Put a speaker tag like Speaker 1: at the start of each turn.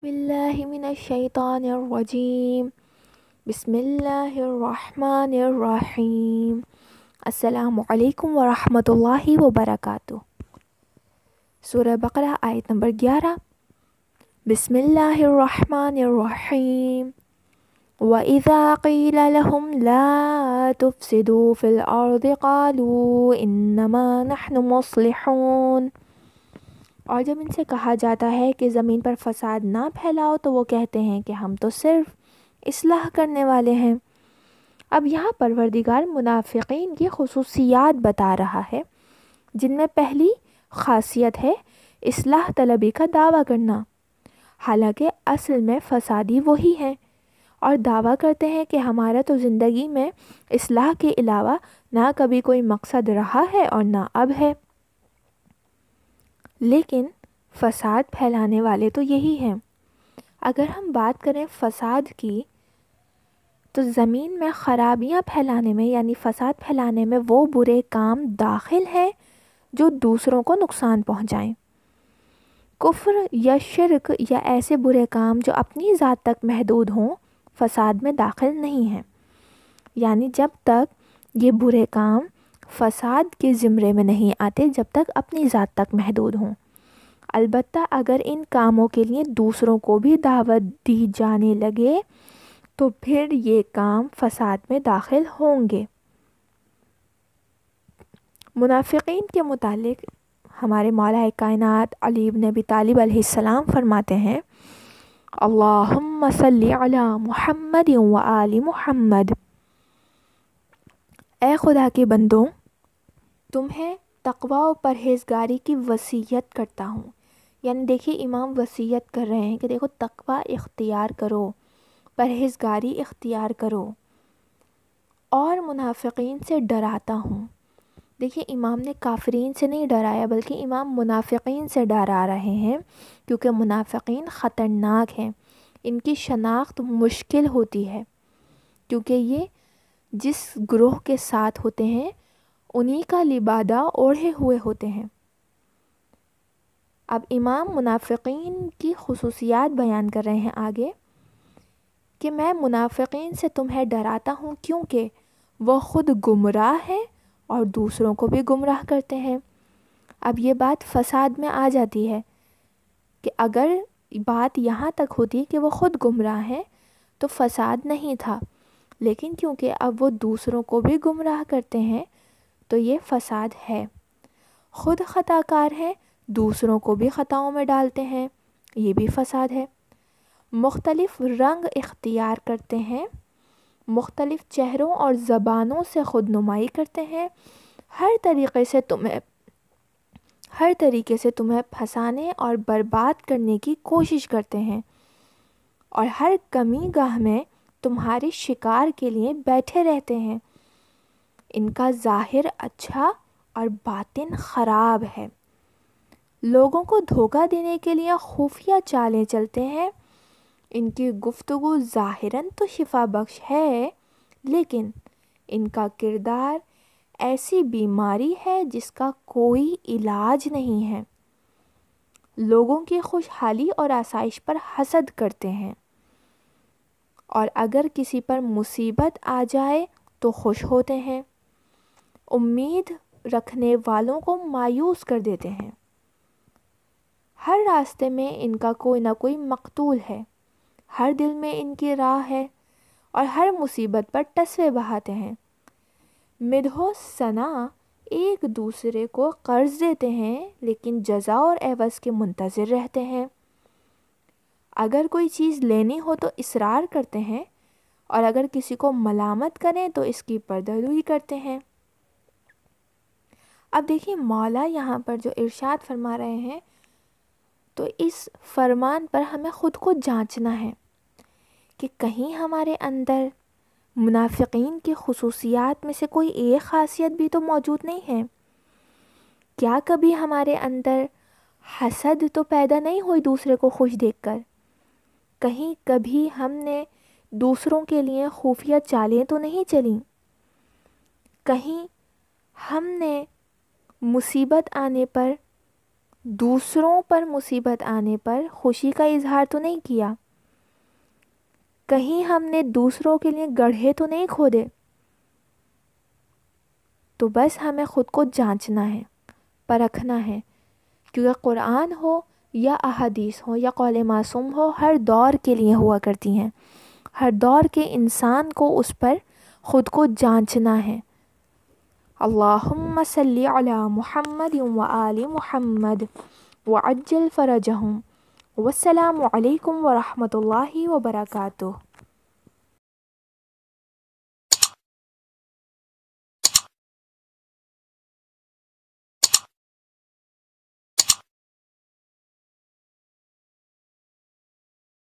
Speaker 1: باللہ من الشیطان الرجیم بسم اللہ الرحمن الرحیم السلام علیکم ورحمۃ اللہ وبرکاتہ۔ سورہ بقرہ آیت نمبر 11۔ بسم اللہ الرحمن الرحیم وَإِذَا قِيلَ لَهُمْ لَا تُفْسِدُوا فِي الْأَرْضِ قَالُوا إِنَّمَا نَحْنُ مُصْلِحُونَ۔ اور جب ان سے کہا جاتا ہے کہ زمین پر فساد نہ پھیلاؤ تو وہ کہتے ہیں کہ ہم تو صرف اصلاح کرنے والے ہیں۔ اب یہاں پروردگار منافقین کی خصوصیات بتا رہا ہے، جن میں پہلی خاصیت ہے اصلاح طلبی کا دعویٰ کرنا، حالانکہ اصل میں فسادی وہی ہیں اور دعویٰ کرتے ہیں کہ ہمارا تو زندگی میں اصلاح کے علاوہ نہ کبھی کوئی مقصد رہا ہے اور نہ اب ہے۔ لیکن فساد پھیلانے والے تو یہی ہیں۔ اگر ہم بات کریں فساد کی تو زمین میں خرابیاں پھیلانے میں یعنی فساد پھیلانے میں وہ برے کام داخل ہیں جو دوسروں کو نقصان پہنچائیں۔ کفر یا شرک یا ایسے برے کام جو اپنی ذات تک محدود ہوں فساد میں داخل نہیں ہیں، یعنی جب تک یہ برے کام فساد کے زمرے میں نہیں آتے جب تک اپنی ذات تک محدود ہوں۔ البتہ اگر ان کاموں کے لیے دوسروں کو بھی دعوت دی جانے لگے تو پھر یہ کام فساد میں داخل ہوں گے۔ منافقین کے متعلق ہمارے مولا کائنات علی بن ابی طالب علیہ السلام فرماتے ہیں، اللہم صلی علی محمد و آل محمد۔ اے خدا کے بندوں، تمہیں تقوی و پرہیزگاری کی وصیت کرتا ہوں۔ یعنی دیکھیے امام وصیت کر رہے ہیں کہ دیکھو تقوی اختیار کرو، پرہیزگاری اختیار کرو، اور منافقین سے ڈراتا ہوں۔ دیکھیے امام نے کافرین سے نہیں ڈرایا بلکہ امام منافقین سے ڈرا رہے ہیں، کیونکہ منافقین خطرناک ہیں، ان کی شناخت مشکل ہوتی ہے، کیونکہ یہ جس گروہ کے ساتھ ہوتے ہیں انہی کا لبادہ اوڑھے ہوئے ہوتے ہیں۔ اب امام منافقین کی خصوصیات بیان کر رہے ہیں آگے کہ میں منافقین سے تمہیں ڈراتا ہوں کیونکہ وہ خود گمراہ ہیں اور دوسروں کو بھی گمراہ کرتے ہیں۔ اب یہ بات فساد میں آ جاتی ہے کہ اگر بات یہاں تک ہوتی کہ وہ خود گمراہ ہیں تو فساد نہیں تھا، لیکن کیونکہ اب وہ دوسروں کو بھی گمراہ کرتے ہیں تو یہ فساد ہے۔ خود خطا کار ہیں، دوسروں کو بھی خطاؤں میں ڈالتے ہیں، یہ بھی فساد ہے۔ مختلف رنگ اختیار کرتے ہیں، مختلف چہروں اور زبانوں سے خود نمائی کرتے ہیں، ہر طریقے سے تمہیں پھنسانے اور برباد کرنے کی کوشش کرتے ہیں، اور ہر کمی گاہ میں تمہاری شکار کے لیے بیٹھے رہتے ہیں۔ ان کا ظاہر اچھا اور باطن خراب ہے۔ لوگوں کو دھوکہ دینے کے لیے خفیہ چالیں چلتے ہیں۔ ان کی گفتگو ظاہراً تو شفا بخش ہے، لیکن ان کا کردار ایسی بیماری ہے جس کا کوئی علاج نہیں ہے۔ لوگوں کی خوشحالی اور آسائش پر حسد کرتے ہیں، اور اگر کسی پر مصیبت آ جائے تو خوش ہوتے ہیں۔ امید رکھنے والوں کو مایوس کر دیتے ہیں۔ ہر راستے میں ان کا کوئی نہ کوئی مقتول ہے، ہر دل میں ان کی راہ ہے، اور ہر مصیبت پر ٹسوے بہاتے ہیں۔ مدح و ثنا ایک دوسرے کو قرض دیتے ہیں، لیکن جزا اور عوض کے منتظر رہتے ہیں۔ اگر کوئی چیز لینی ہو تو اصرار کرتے ہیں، اور اگر کسی کو ملامت کریں تو اس کی پردروئی کرتے ہیں۔ اب دیکھیے مولا یہاں پر جو ارشاد فرما رہے ہیں تو اس فرمان پر ہمیں خود کو جانچنا ہے کہ کہیں ہمارے اندر منافقین کی خصوصیات میں سے کوئی ایک خاصیت بھی تو موجود نہیں ہے۔ کیا کبھی ہمارے اندر حسد تو پیدا نہیں ہوئی دوسرے کو خوش دیکھ کر؟ کہیں کبھی ہم نے دوسروں کے لیے خفیہ چالیں تو نہیں چلیں؟ کہیں ہم نے مصیبت آنے پر دوسروں پر مصیبت آنے پر خوشی کا اظہار تو نہیں کیا، کہیں ہم نے دوسروں کے لیے گڑھے تو نہیں کھودے۔ تو بس ہمیں خود کو جانچنا ہے، پرکھنا ہے، کیونکہ قرآن ہو یا احادیث ہو یا قول معصوم ہو، ہر دور کے لیے ہوا کرتی ہیں، ہر دور کے انسان کو اس پر خود کو جانچنا ہے۔ اللہم صلی علی محمد و آل محمد وعجل فرجہم، والسلام علیکم ورحمۃ اللہ وبرکاتہ۔